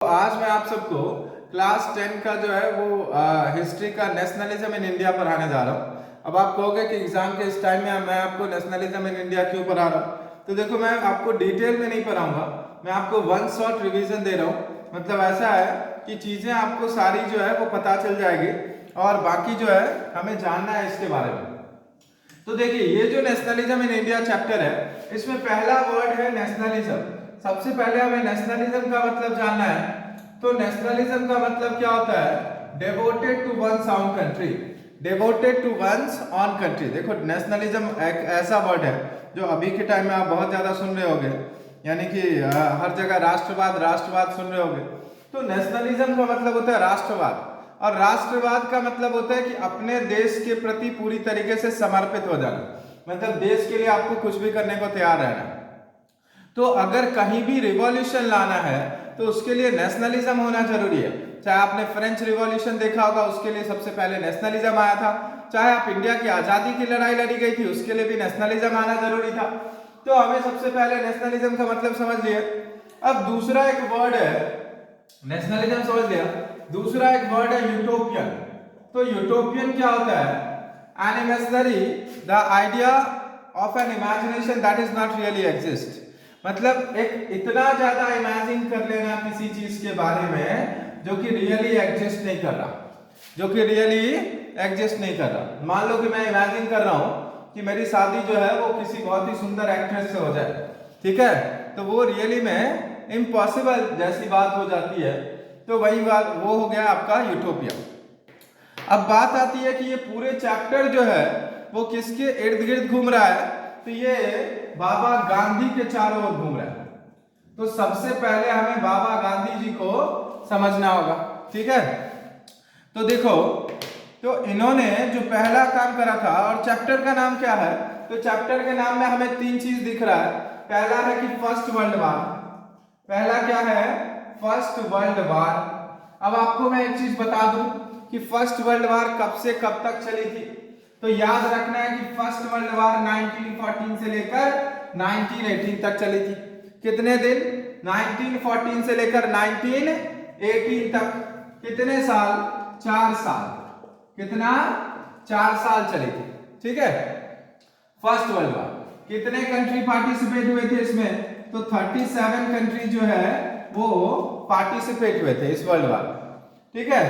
आज मैं आप सबको क्लास 10 का जो है वो हिस्ट्री का नेशनलिज्म इन इंडिया पढ़ाने जा रहा हूँ। अब आप कहोगे कि एग्जाम के इस टाइम में मैं आपको नेशनलिज्म इन इंडिया क्यों पढ़ा रहा हूँ। तो देखो, मैं आपको डिटेल में नहीं पढ़ाऊंगा, मैं आपको वन शॉट रिवीजन दे रहा हूँ। मतलब ऐसा है कि चीजें आपको सारी जो है वो पता चल जाएगी और बाकी जो है हमें जानना है इसके बारे में। तो देखिए, ये जो नेशनलिज्म इन इंडिया चैप्टर है, इसमें पहला वर्ड है नेशनलिज्म। सबसे पहले हमें नेशनलिज्म का मतलब जानना है। तो नेशनलिज्म का मतलब क्या होता है? Devoted to one's own country, devoted to one's own country. देखो, नेशनलिज्म एक ऐसा वर्ड है जो अभी के टाइम में आप बहुत ज्यादा सुन रहे होंगे, यानी कि हर जगह राष्ट्रवाद राष्ट्रवाद सुन रहे होंगे। तो नेशनलिज्म का मतलब होता है राष्ट्रवाद, और राष्ट्रवाद का मतलब होता है कि अपने देश के प्रति पूरी तरीके से समर्पित हो जाना, मतलब देश के लिए आपको कुछ भी करने को तैयार रहना। तो अगर कहीं भी रिवॉल्यूशन लाना है तो उसके लिए नेशनलिज्म होना जरूरी है। चाहे आपने फ्रेंच रिवॉल्यूशन देखा होगा, उसके लिए सबसे पहले नेशनलिज्म आया था। चाहे आप इंडिया की आजादी की लड़ाई लड़ी गई थी, उसके लिए भी नेशनलिज्म आना जरूरी था। तो हमें सबसे पहले नेशनलिज्म का मतलब समझ लिए। अब दूसरा एक वर्ड है, नेशनलिज्म समझ लिया, दूसरा एक वर्ड है यूटोपियन। तो यूटोपियन क्या होता है? An imaginary, the idea of N imagination that is not really exist. मतलब एक इतना ज्यादा इमेजिन कर लेना किसी चीज के बारे में जो कि रियली एग्जिस्ट नहीं कर रहा, जो कि रियली एग्जिस्ट नहीं कर रहा। मान लो कि मैं इमेजिन कर रहा हूं कि मेरी शादी जो है वो किसी बहुत ही सुंदर एक्ट्रेस से हो जाए, ठीक है? तो वो रियली में इम्पॉसिबल जैसी बात हो जाती है। तो वही बात वो हो गया आपका यूटोपिया। अब बात आती है कि ये पूरे चैप्टर जो है वो किसके इर्द गिर्द घूम रहा है? तो ये बाबा गांधी के चारों ओर घूम रहा है। तो सबसे पहले हमें बाबा गांधी जी को समझना होगा, ठीक है? तो देखो, तो इन्होंने जो पहला काम करा था, और चैप्टर का नाम क्या है? तो चैप्टर के नाम में हमें तीन चीज दिख रहा है। पहला है कि फर्स्ट वर्ल्ड वार। पहला क्या है? First world war. अब आपको मैं एक चीज बता दूं कि फर्स्ट वर्ल्ड वार कब से कब तक चली थी। तो याद रखना है कि फर्स्ट वर्ल्ड वार 1914 से लेकर 1918 तक चली थी। कितने दिन? 1914 से लेकर 1918 तक। कितने साल? 4 साल। कितना? 4 साल चली थी, ठीक है? First world war. कितने कंट्री पार्टिसिपेट हुए थे इसमें? तो 37 कंट्री जो है वो पार्टिसिपेट हुए थे इस वर्ल्ड वार, ठीक है?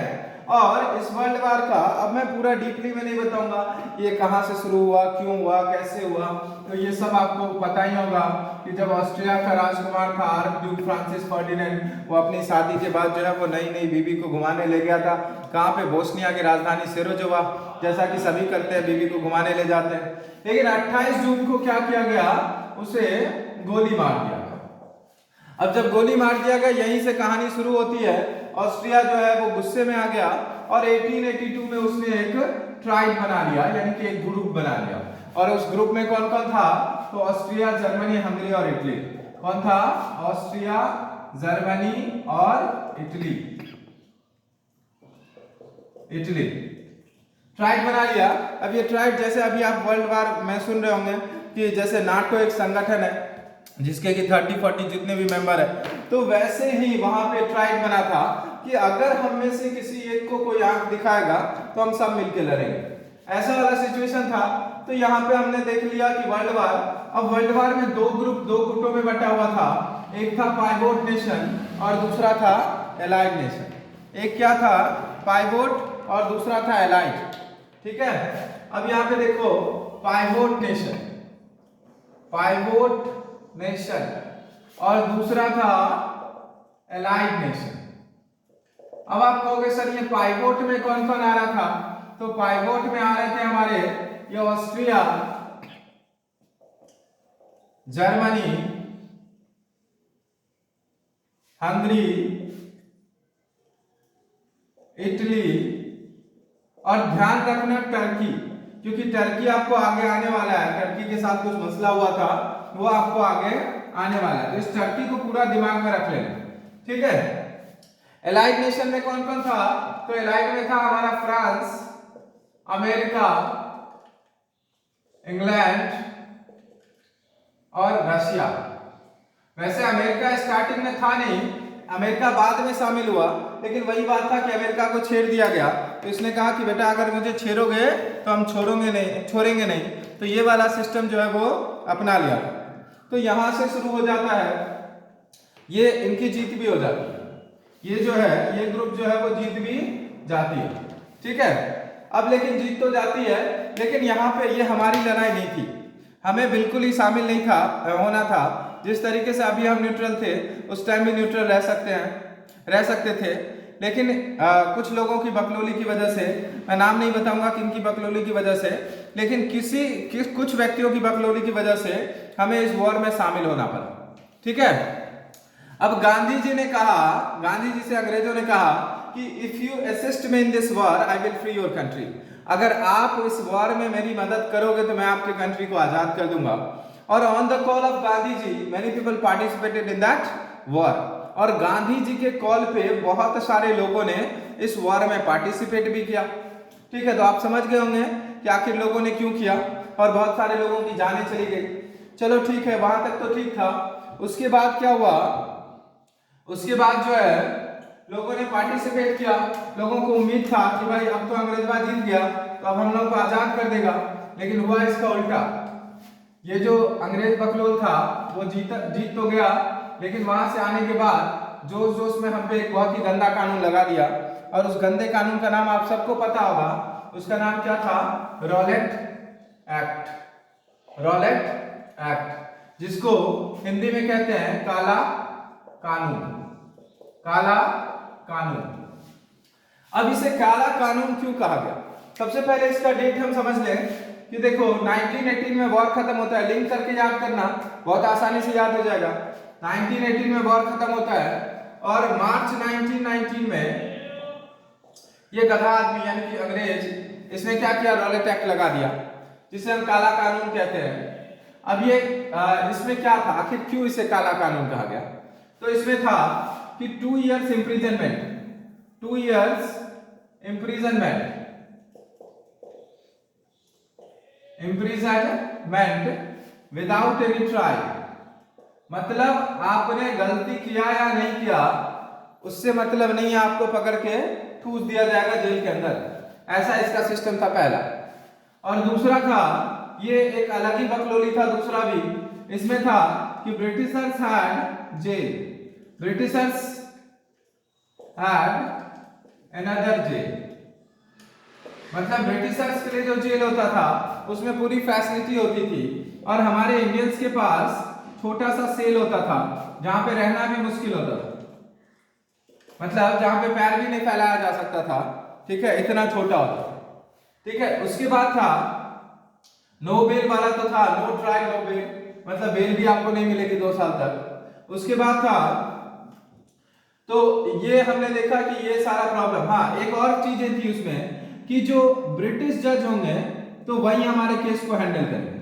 और इस वर्ल्ड वार का अब मैं पूरा डीपली में नहीं बताऊंगा ये कहां से शुरू हुआ, क्यों हुआ, कैसे हुआ। तो ये सब आपको पता ही होगा कि जब ऑस्ट्रिया का राजकुमार था आर्कड्यूक फ्रांसिस फर्डिनेंड, वो अपनी शादी के बाद जो है वो नई नई बीवी को घुमाने ले गया था। कहाँ पे? बोस्निया की राजधानी सेरोजोवा। जैसा कि सभी करते हैं, बीवी को घुमाने ले जाते हैं। लेकिन 28 जून को क्या किया गया? उसे गोली मार दिया। अब जब गोली मार दिया गया, यहीं से कहानी शुरू होती है। ऑस्ट्रिया जो है वो गुस्से में आ गया और 1882 में उसने एक ट्राइब बना लिया, यानी कि एक ग्रुप बना लिया। और उस ग्रुप में कौन कौन था? तो ऑस्ट्रिया, जर्मनी, हंगरी और इटली। कौन था? ऑस्ट्रिया, जर्मनी और इटली। इटली ट्राइब बना लिया। अब ये ट्राइब, जैसे अभी आप वर्ल्ड वार में सुन रहे होंगे कि जैसे नाटो एक संगठन है जिसके कि 30-40 जितने भी मेंबर है, तो वैसे ही वहां पे ट्राइब बना था कि अगर हम में से किसी एक को कोई आंख दिखाएगा तो हम सब मिलके लड़ेंगे। ऐसा वाला सिचुएशन था। तो यहाँ पे हमने देख लिया कि वर्ल्ड वार, अब वर्ल्ड वार में दो गुटों में बटा हुआ था। एक था पाइवोट नेशन और दूसरा था एलाइड नेशन। एक क्या था? पाइवोट और दूसरा था एलाइड, ठीक है? अब यहाँ पे देखो, पाइवोट नेशन, पाइवोट नेशन और दूसरा था एलाइड नेशन। अब आप कहोगे सर ये पाइवोट में कौन कौन आ रहा था? तो पाइवोट में आ रहे थे हमारे ये ऑस्ट्रिया, जर्मनी, हंगरी, इटली और ध्यान रखना टर्की, क्योंकि टर्की आपको आगे आने वाला है। टर्की के साथ कुछ मसला हुआ था, वो आपको आगे आने वाला है। तो इस टर्की को पूरा दिमाग में रख लेना, ठीक है? एलाइड नेशन में कौन कौन था? तो एलाइड में था हमारा फ्रांस, अमेरिका, इंग्लैंड और रशिया। वैसे अमेरिका स्टार्टिंग में था नहीं, अमेरिका बाद में शामिल हुआ, लेकिन वही बात था कि अमेरिका को छेड़ दिया गया। तो इसने कहा कि बेटा अगर मुझे छेड़ोगे तो हम छोड़ेंगे नहीं। तो ये वाला सिस्टम जो है वो अपना लिया। तो यहां से शुरू हो जाता है, ये इनकी जीत भी हो जाती है। ये जो है ये ग्रुप जो है वो जीत भी जाती है, ठीक है। अब लेकिन जीत तो जाती है, लेकिन यहाँ पे ये हमारी लड़ाई नहीं थी, हमें बिल्कुल ही शामिल नहीं था होना था। जिस तरीके से अभी हम न्यूट्रल थे, उस टाइम भी न्यूट्रल रह सकते थे, लेकिन कुछ लोगों की बकलोली की वजह से, मैं नाम नहीं बताऊंगा किनकी बकलोली की वजह से, लेकिन कुछ व्यक्तियों की बकलोली की वजह से हमें इस वॉर में शामिल होना पड़ा, ठीक है। अब गांधी जी से अंग्रेजों ने कहा कि if you assist me in this war I will free your country. अगर आप इस वॉर में मेरी मदद करोगे तो मैं आपके कंट्री को आजाद कर दूंगा। और on the call of Gandhi ji many people participated in that war. और गांधी जी के कॉल पे बहुत सारे लोगों ने इस वॉर में पार्टिसिपेट भी किया, ठीक है। तो आप समझ गए होंगे कि आखिर लोगों ने क्यों किया, और बहुत सारे लोगों की जानें चली गई। चलो ठीक है, वहां तक तो ठीक था। उसके बाद क्या हुआ, उसके बाद जो है लोगों ने पार्टिसिपेट किया। लोगों को उम्मीद था कि भाई अब तो अंग्रेजवा जीत गया तो अब हम लोग को आजाद कर देगा, लेकिन हुआ इसका उल्टा। ये जो अंग्रेज बकलोल था वो जीत तो गया, लेकिन वहां से आने के बाद जोश में हम पे एक बहुत ही गंदा कानून लगा दिया। और उस गंदे कानून का नाम आप सबको पता होगा, उसका नाम क्या था, रॉलेट एक्ट, जिसको हिंदी में कहते हैं काला कानून। अब इसे काला कानून क्यों कहा गया? सबसे पहले इसका डेट हम समझ लें कि देखो 1918 में वॉर खत्म होता है। लिंक करके याद करना, बहुत आसानी से याद हो जाएगा। 1918 में वॉर खत्म होता है, और मार्च 1919 में ये गधा आदमी यानी कि अंग्रेज, इसने क्या किया, रॉलेट एक्ट लगा दिया, जिसे हम काला कानून कहते हैं। अब ये इसमें क्या था, आखिर क्यों इसे काला कानून कहा गया? तो इसमें था कि 2 years imprisonment without any trial. मतलब आपने गलती किया या नहीं किया उससे मतलब नहीं है, आपको पकड़ के ठूस दिया जाएगा जेल के अंदर। ऐसा इसका सिस्टम था पहला। और दूसरा था, ये एक अलग ही बकलोली था दूसरा भी, इसमें था कि ब्रिटिशर्स हैड अनदर जेल। मतलब ब्रिटिशर्स के लिए जो जेल होता था उसमें पूरी फैसिलिटी होती थी, और हमारे इंडियंस के पास छोटा सा सेल होता था जहां पे रहना भी मुश्किल होता था। मतलब जहां पे पैर भी नहीं फैलाया जा सकता था, ठीक है, इतना छोटा होता था, ठीक है। उसके बाद था नो बेल वाला, तो था नो ट्रायल नो बेल, मतलब बेल भी आपको नहीं मिलेगी 2 साल तक। उसके बाद था, तो ये हमने देखा कि ये सारा प्रॉब्लम। हाँ, एक और चीजें थी उसमें कि जो ब्रिटिश जज होंगे तो वही हमारे केस को हैंडल करेंगे।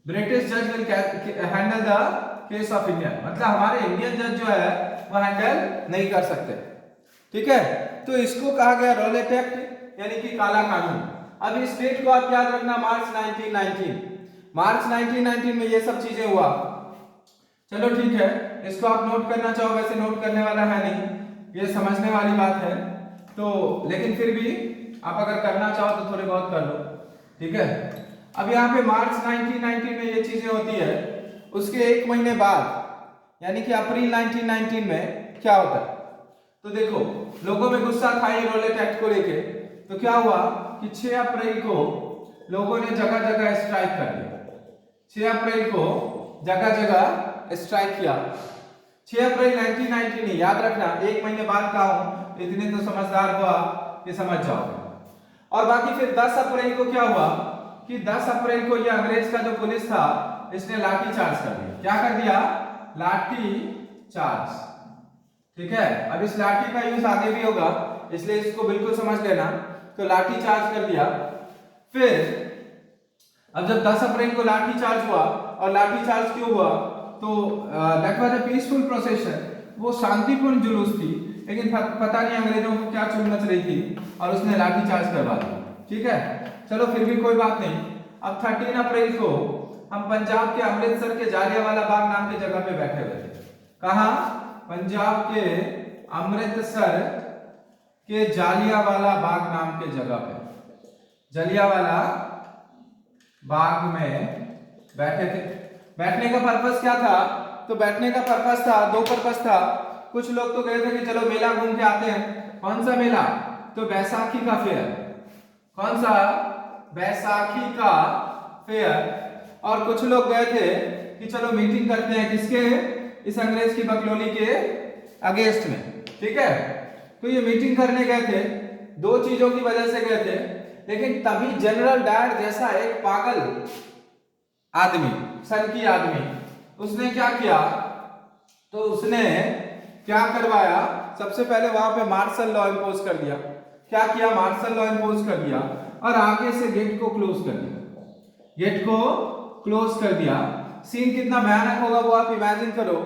ब्रिटिश जज will handle the case of Indian, मतलब हमारे इंडियन जज जो है वो हैंडल नहीं कर सकते, ठीक है। तो इसको कहा गया रॉलेट एक्ट, यानी कि काला कानून। अब इस डेट को आप याद रखना, मार्च 1919 में ये सब चीजें हुआ। चलो ठीक है, इसको आप नोट करना चाहो, वैसे नोट करने वाला है नहीं, ये समझने वाली बात है। तो लेकिन फिर भी आप अगर करना चाहो तो थोड़े बहुत कर लो, ठीक है। अब यहाँ पे मार्च 1919 में ये चीजें होती है। उसके 1 महीने बाद यानी कि अप्रैल 1919 में क्या होता है, तो देखो लोगों में गुस्सा था ये रॉलेट एक्ट को लेके। तो क्या हुआ कि 6 अप्रैल को लोगों ने जगह जगह स्ट्राइक कर दिया। 6 अप्रैल को जगह जगह स्ट्राइक किया। 6 अप्रैल 1919, याद रखना 1 महीने बाद का हूं, इतने तो समझदार हुआ कि समझ जाओगे। और बाकी फिर 10 अप्रैल को क्या हुआ कि 10 अप्रैल को ये अंग्रेज का जो पुलिस था इसने लाठी चार्ज कर दिया। क्या कर दिया, लाठी चार्ज, ठीक है। अब इस लाठी का यूज आगे भी होगा, इसलिए इसको बिल्कुल समझ लेना। तो लाठी चार्ज कर दिया। फिर अब जब 10 अप्रैल को लाठी चार्ज हुआ, और लाठी चार्ज क्यों हुआ, तो that was a peaceful procession, वो शांतिपूर्ण जुलूस थी, लेकिन पता नहीं अंग्रेजों को क्या चुल मच रही थी और उसने लाठी चार्ज करवा दिया, ठीक है। चलो फिर भी कोई बात नहीं। अब 13 अप्रैल को हम पंजाब के अमृतसर के जालियांवाला बाग नाम की जगह पे बैठे हुए थे। कहां, पंजाब के अमृतसर के जालियांवाला बाग नाम के जगह पे, जालियांवाला बाग में बैठे थे। बैठने का पर्पस क्या था? तो बैठने का पर्पस था, दो पर्पस था। कुछ लोग तो गए थे कि चलो मेला घूम के आते हैं। कौन सा मेला? तो बैसाखी का फेयर। कौन सा? बैसाखी का फेयर। और कुछ लोग गए थे कि चलो मीटिंग करते हैं, किसके? इस अंग्रेज की बकलोली के अगेंस्ट में, ठीक है। तो ये मीटिंग करने गए थे, दो चीजों की वजह से गए थे। लेकिन तभी जनरल डायर जैसा एक पागल आदमी, सनकी आदमी, उसने क्या किया? तो उसने क्या करवाया? सबसे पहले वहां पे मार्शल लॉ इंपोज कर दिया। क्या किया? मार्शल लॉ इंपोज कर दिया और आगे से गेट को क्लोज कर दिया। गेट को क्लोज कर दिया। सीन कितना भयानक होगा वो आप इमेजिन करो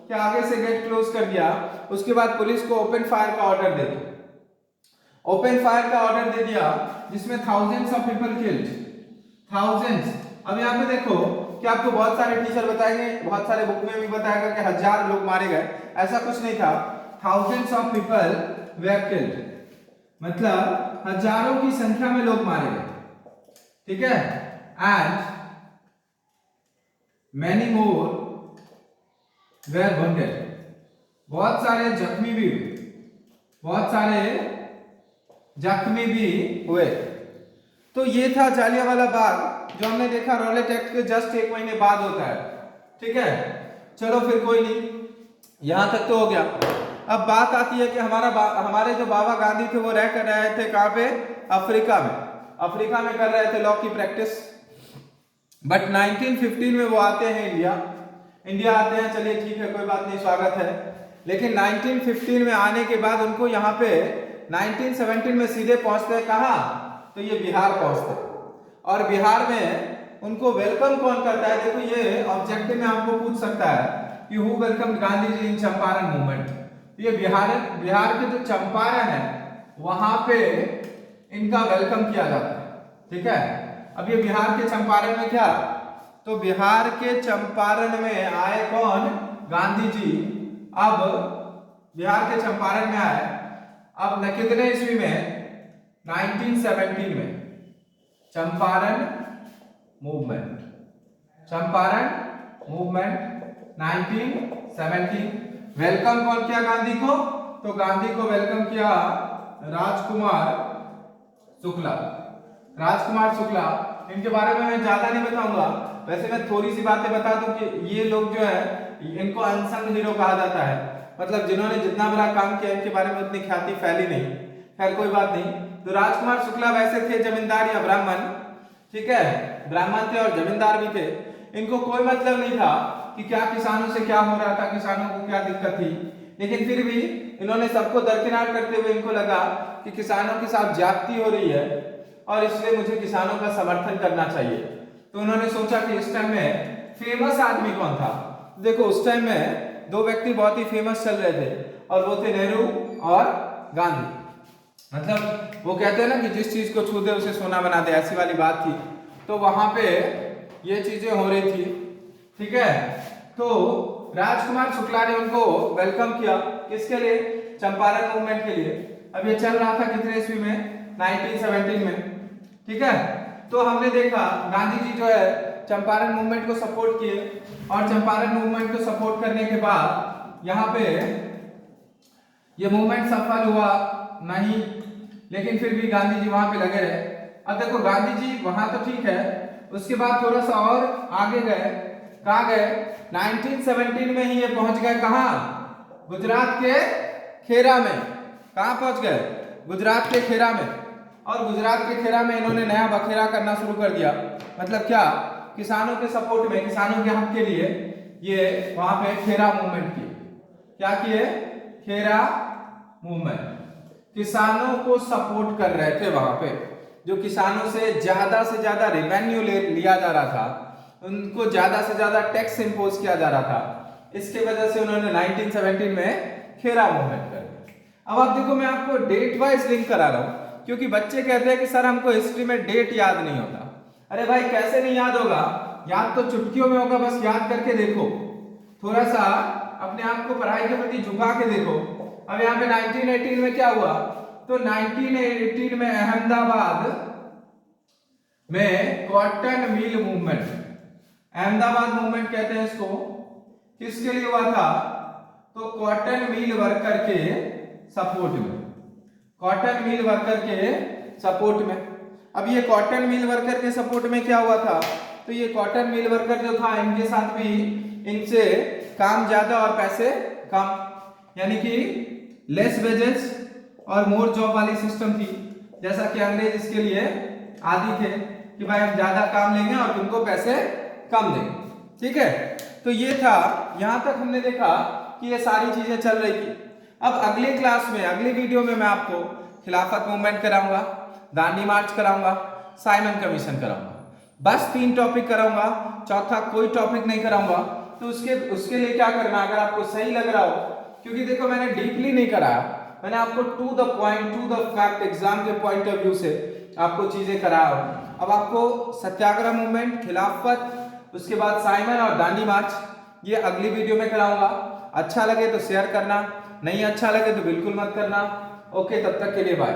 कि आगे से गेट क्लोज कर दिया, उसके बाद पुलिस को ओपन फायर का ऑर्डर दे दिया। ओपन फायर का ऑर्डर दे दिया जिसमें thousands of people killed, thousands. अब यहाँ पे देखो कि आपको बहुत सारे टीचर बताएंगे, बहुत सारे बुक में भी बताएगा कि 1000 लोग मारे गए, ऐसा कुछ नहीं था। Thousands of people where killed, मतलब हजारों की संख्या में लोग मारे गए, ठीक है। And many more were wounded, बहुत सारे जख्मी भी हुए, बहुत सारे जख्मी भी हुए। तो ये था जालियांवाला बाग, जो हमने देखा रॉलेट एक्ट के जस्ट 1 महीने बाद होता है, ठीक है। चलो फिर कोई नहीं, यहां तक तो हो गया। अब बात आती है कि हमारे जो बाबा गांधी थे वो रह कर रहे थे कहां पे? अफ्रीका में। अफ्रीका में कर रहे थे लॉ की प्रैक्टिस। बट 1915 में वो आते हैं इंडिया आते हैं, चलिए ठीक है, कोई बात नहीं, स्वागत है। लेकिन 1915 में आने के बाद उनको यहाँ पे 1917 में सीधे पहुंचते हैं कहाँ? तो ये बिहार पहुंचते हैं। और बिहार में उनको वेलकम कौन करता है? देखो ये ऑब्जेक्टिव में आपको पूछ सकता है कि who welcome Gandhi ji in Champaran movement. ये बिहार के जो चंपारण है वहां पे इनका वेलकम किया जाता है, ठीक है। अब ये बिहार के चंपारण में क्या? तो बिहार के चंपारण में आए कौन? गांधी जी। अब बिहार के चंपारण में आए, अब न कितने ईस्वी में? 1917 में Champaran movement, Champaran movement 1917। Welcome कौन किया गांधी को? तो गांधी को वेलकम किया राजकुमार शुक्ला। राजकुमार शुक्ला, इनके बारे में मैं ज्यादा नहीं बताऊंगा, वैसे मैं थोड़ी सी बातें बता दूं कि ये लोग जो है इनको अनसंग हीरो कहा जाता है, मतलब जिन्होंने जितना बड़ा काम किया इनके बारे में उतनी ख्याति फैली नहीं। खैर कोई बात नहीं। तो राजकुमार शुक्ला वैसे थे जमींदार या ब्राह्मण, ठीक है, ब्राह्मण थे और जमींदार भी थे। इनको कोई मतलब नहीं था कि क्या किसानों से क्या हो रहा था, किसानों को क्या दिक्कत थी, लेकिन फिर भी इन्होंने सबको दरकिनार करते हुए इनको लगा कि किसानों के साथ ज्यादती हो रही है और इसलिए मुझे किसानों का समर्थन करना चाहिए। तो उन्होंने सोचा कि इस टाइम में फेमस आदमी कौन था? देखो उस टाइम में दो व्यक्ति बहुत ही फेमस चल रहे थे और वो थे नेहरू और गांधी। मतलब वो कहते हैं ना कि जिस चीज को छू दे उसे सोना बना दे, ऐसी वाली बात थी। तो वहां पे ये चीजें हो रही थी, ठीक है। तो राजकुमार शुक्ला ने उनको वेलकम किया, किसके लिए? चंपारण मूवमेंट के लिए। अब ये चल रहा था कितने ईस्वी में? 1917 में, ठीक है। तो हमने देखा गांधी जी जो है चंपारण मूवमेंट को सपोर्ट किए और चंपारण मूवमेंट को सपोर्ट करने के बाद यहाँ पे ये मूवमेंट सफल हुआ नहीं, लेकिन फिर भी गांधी जी वहां पे लगे रहे। अब देखो गांधी जी वहां तो ठीक है, उसके बाद थोड़ा सा और आगे गए। कहाँ गए? 1917 में ही ये पहुंच गए कहाँ? गुजरात के खेरा में। कहाँ पहुंच गए? गुजरात के खेरा में। और गुजरात के खेरा में इन्होंने नया बखेरा करना शुरू कर दिया। मतलब क्या? किसानों के सपोर्ट में, किसानों के हक के लिए ये वहां पे खेरा मूवमेंट किए। क्या किए? खेरा मूवमेंट। किसानों को सपोर्ट कर रहे थे वहां पे, जो किसानों से ज्यादा रेवेन्यू लिया जा रहा था, उनको ज्यादा से ज्यादा टैक्स इंपोज किया जा रहा था। इसके वजह से उन्होंने 1917 में खेरा मूवमेंट कर दिया। अब आप देखो मैं आपको डेट वाइज लिंक करा रहा हूं, क्योंकि बच्चे कहते हैं कि सर हमको हिस्ट्री में डेट याद नहीं होता। अरे भाई कैसे नहीं याद होगा? याद तो चुटकियों में होगा, बस याद करके देखो, थोड़ा सा अपने आप को पढ़ाई के प्रति झुका के देखो। अब यहाँ पे 1918 में क्या हुआ, तो 1918 में अहमदाबाद में cotton mill movement, Ahmedabad movement कहते हैं इसको, किसके लिए हुआ था, तो कॉटन मिल वर्कर के सपोर्ट में, कॉटन मिल वर्कर के सपोर्ट में। अब ये कॉटन मिल वर्कर के सपोर्ट में क्या हुआ था, तो ये कॉटन मिल वर्कर जो था इनके साथ भी इनसे काम ज्यादा और पैसे कम, यानी कि लेस वेजेस और मोर जॉब वाली सिस्टम थी, जैसा कि अंग्रेज इसके लिए आदी थे कि भाई हम ज्यादा काम लेंगे और तुमको पैसे कम देंगे, ठीक है। तो ये था, यहां तक हमने देखा कि ये सारी चीजें चल रही थी। अब अगले क्लास में, अगले वीडियो में मैं आपको खिलाफत मूवमेंट कराऊंगा, दांडी मार्च कराऊंगा, साइमन कमीशन कराऊंगा, बस 3 टॉपिक कराऊंगा, चौथा कोई टॉपिक नहीं कराऊंगा। तो उसके लिए क्या करना, अगर आपको सही लग रहा हो, क्योंकि देखो मैंने डीपली नहीं कराया, मैंने आपको to the point, to the fact, exam के पॉइंट ऑफ व्यू से आपको चीजें कराया। अब आपको सत्याग्रह मूवमेंट, खिलाफत, उसके बाद साइमन और दांडी मार्च, ये अगली वीडियो में कराऊंगा। अच्छा लगे तो शेयर करना, नहीं अच्छा लगे तो बिल्कुल मत करना। ओके, तब तक के लिए बाय।